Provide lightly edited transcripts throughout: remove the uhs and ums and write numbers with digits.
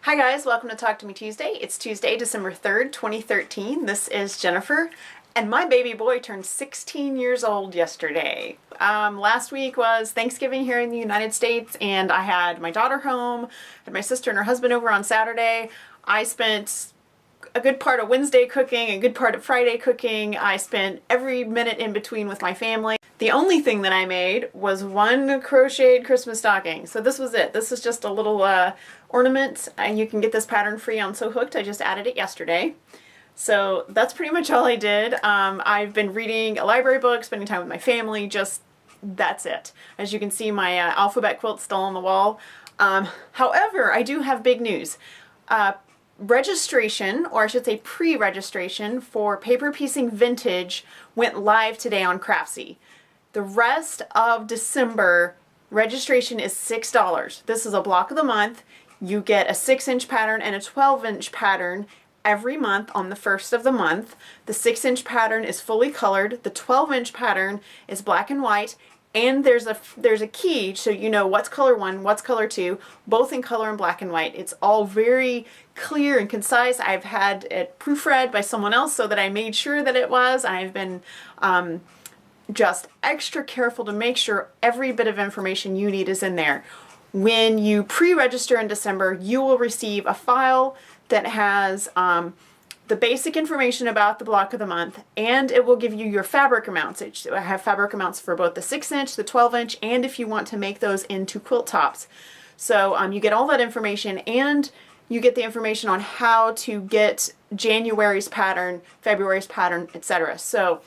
Hi guys, welcome to Talk to Me Tuesday. It's Tuesday, December 3rd, 2013. This is Jennifer, and my baby boy turned 16 years old yesterday. Last week was Thanksgiving here in the United States, and I had my daughter home, had my sister and her husband over on Saturday. I spent a good part of Wednesday cooking, a good part of Friday cooking. I spent every minute in between with my family. The only thing that I made was one crocheted Christmas stocking. So this was it. This is just a little ornament, and you can get this pattern free on Sew Hooked. I just added it yesterday. So that's pretty much all I did. I've been reading a library book, spending time with my family, just that's it. As you can see, my alphabet quilt's still on the wall. However, I do have big news. Registration, or I should say pre-registration, for Paper Piecing Vintage went live today on Craftsy. The rest of December, registration is $6. This is a block of the month. You get a 6-inch pattern and a 12-inch pattern every month on the first of the month. The 6-inch pattern is fully colored. The 12-inch pattern is black and white. And there's a key so you know what's color 1, what's color 2, both in color and black and white. It's all very clear and concise. I've had it proofread by someone else so that I made sure that it was. I've been just extra careful to make sure every bit of information you need is in there. When you pre-register in December, you will receive a file that has the basic information about the block of the month, and it will give you your fabric amounts. I have fabric amounts for both the 6-inch, the 12-inch, and if you want to make those into quilt tops. So you get all that information, and you get the information on how to get January's pattern, February's pattern, etc. So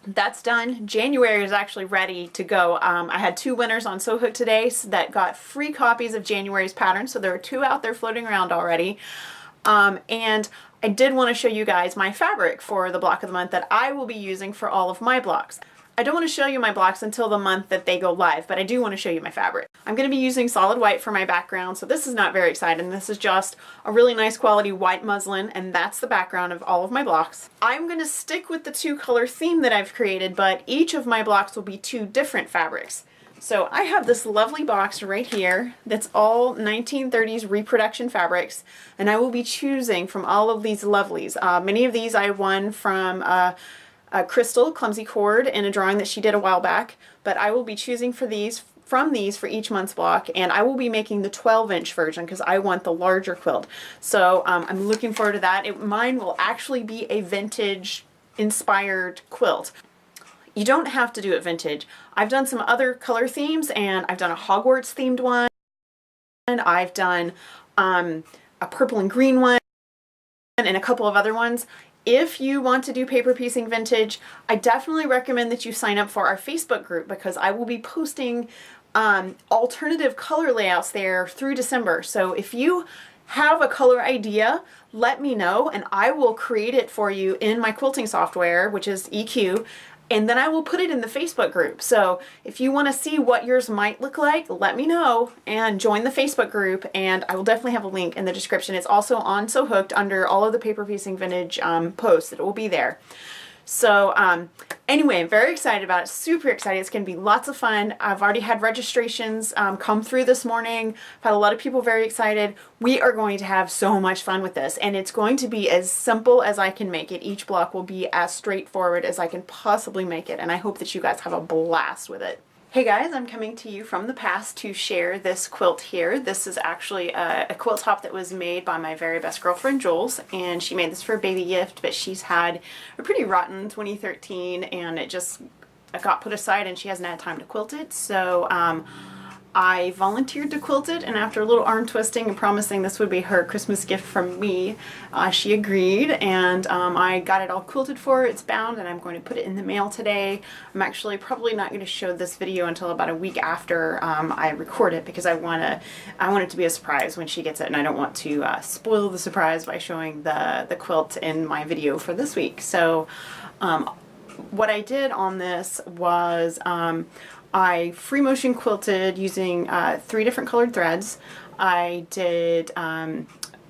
that's done. January is actually ready to go. I had 2 winners on Sew Hooked today that got free copies of January's pattern, so there are 2 out there floating around already. And I did want to show you guys my fabric for the block of the month that I will be using for all of my blocks. I don't want to show you my blocks until the month that they go live, but I do want to show you my fabric. I'm going to be using solid white for my background, so this is not very exciting. This is just a really nice quality white muslin, and that's the background of all of my blocks. I'm going to stick with the 2-color theme that I've created, but each of my blocks will be 2 different fabrics. So I have this lovely box right here that's all 1930s reproduction fabrics, and I will be choosing from all of these lovelies. Many of these I won from Crystal Clumsy Cord in a drawing that she did a while back, but I will be choosing from these for each month's block, and I will be making the 12-inch version because I want the larger quilt. So I'm looking forward to that. Mine will actually be a vintage inspired quilt. You don't have to do it vintage. I've done some other color themes, and I've done a Hogwarts themed one, and I've done a purple and green one, and a couple of other ones. If you want to do paper piecing vintage, I definitely recommend that you sign up for our Facebook group because I will be posting alternative color layouts there through December. So if you have a color idea, let me know and I will create it for you in my quilting software, which is EQ, and then I will put it in the Facebook group. So if you want to see what yours might look like, let me know and join the Facebook group, and I will definitely have a link in the description. It's also on Sew Hooked under all of the Paper Piecing Vintage posts. It will be there. So anyway, I'm very excited about it, super excited. It's going to be lots of fun. I've already had registrations come through this morning. I've had a lot of people very excited. We are going to have so much fun with this, and it's going to be as simple as I can make it. Each block will be as straightforward as I can possibly make it, and I hope that you guys have a blast with it. Hey guys, I'm coming to you from the past to share this quilt here. This is actually a quilt top that was made by my very best girlfriend Jules, and she made this for a baby gift, but she's had a pretty rotten 2013 and it just got put aside and she hasn't had time to quilt it. So I volunteered to quilt it, and after a little arm twisting and promising this would be her Christmas gift from me, she agreed, and I got it all quilted for her. It's bound, and I'm going to put it in the mail today. I'm actually probably not going to show this video until about a week after I record it because I want it to be a surprise when she gets it, and I don't want to spoil the surprise by showing the quilt in my video for this week. So what I did on this was I free motion quilted using 3 different colored threads. I did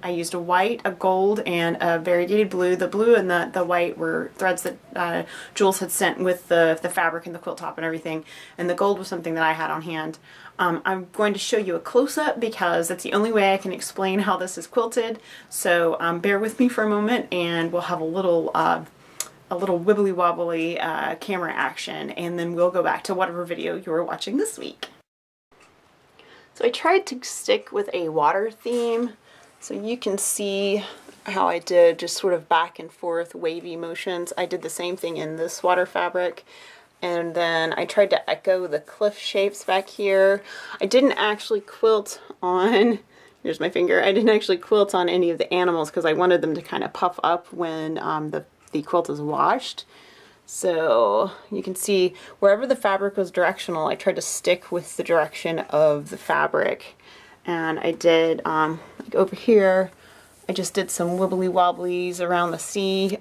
I used a white, a gold, and a variegated blue. The blue and the white were threads that Jules had sent with the fabric and the quilt top and everything, and the gold was something that I had on hand. I'm going to show you a close-up because that's the only way I can explain how this is quilted, so bear with me for a moment and we'll have a little wibbly wobbly camera action, and then we'll go back to whatever video you were watching this week. So I tried to stick with a water theme, so you can see how I did just sort of back and forth wavy motions. I did the same thing in this water fabric, and then I tried to echo the cliff shapes back here. I didn't actually quilt on, here's my finger, I didn't actually quilt on any of the animals because I wanted them to kind of puff up when the quilt is washed. So you can see wherever the fabric was directional, I tried to stick with the direction of the fabric. And I did, like over here, I just did some wibbly wobblies around the sea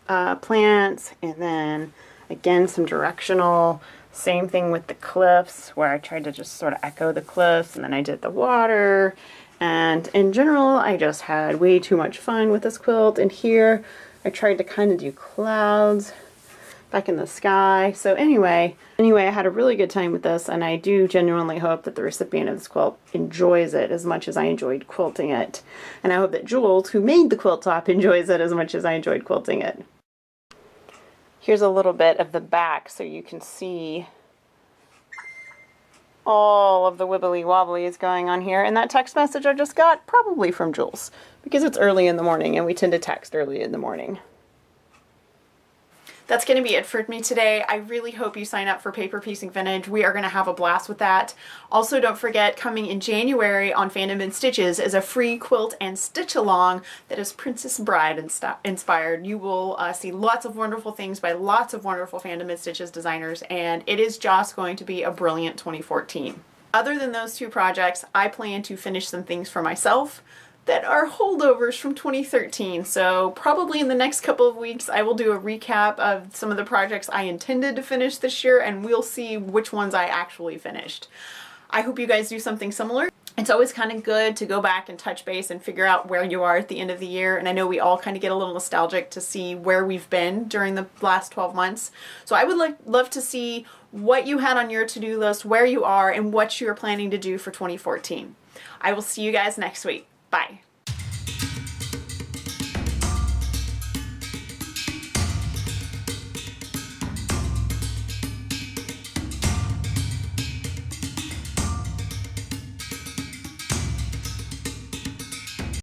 plants, and then again some directional. Same thing with the cliffs, where I tried to just sort of echo the cliffs, and then I did the water. And in general, I just had way too much fun with this quilt. And here, I tried to kind of do clouds back in the sky. So anyway, I had a really good time with this, and I do genuinely hope that the recipient of this quilt enjoys it as much as I enjoyed quilting it. And I hope that Jules, who made the quilt top, enjoys it as much as I enjoyed quilting it. Here's a little bit of the back so you can see all of the wibbly wobblies going on here. And that text message I just got, probably from Jules, because it's early in the morning and we tend to text early in the morning. That's going to be it for me today. I really hope you sign up for Paper Piecing Vintage. We are going to have a blast with that. Also, don't forget, coming in January on Fandom and Stitches is a free quilt and stitch along that is Princess Bride inspired. You will see lots of wonderful things by lots of wonderful Fandom and Stitches designers, and it is just going to be a brilliant 2014. Other than those two projects, I plan to finish some things for myself that are holdovers from 2013. So probably in the next couple of weeks I will do a recap of some of the projects I intended to finish this year, and we'll see which ones I actually finished. I hope you guys do something similar. It's always kind of good to go back and touch base and figure out where you are at the end of the year, and I know we all kind of get a little nostalgic to see where we've been during the last 12 months. So I would love to see what you had on your to-do list, where you are, and what you're planning to do for 2014. I will see you guys next week. Bye.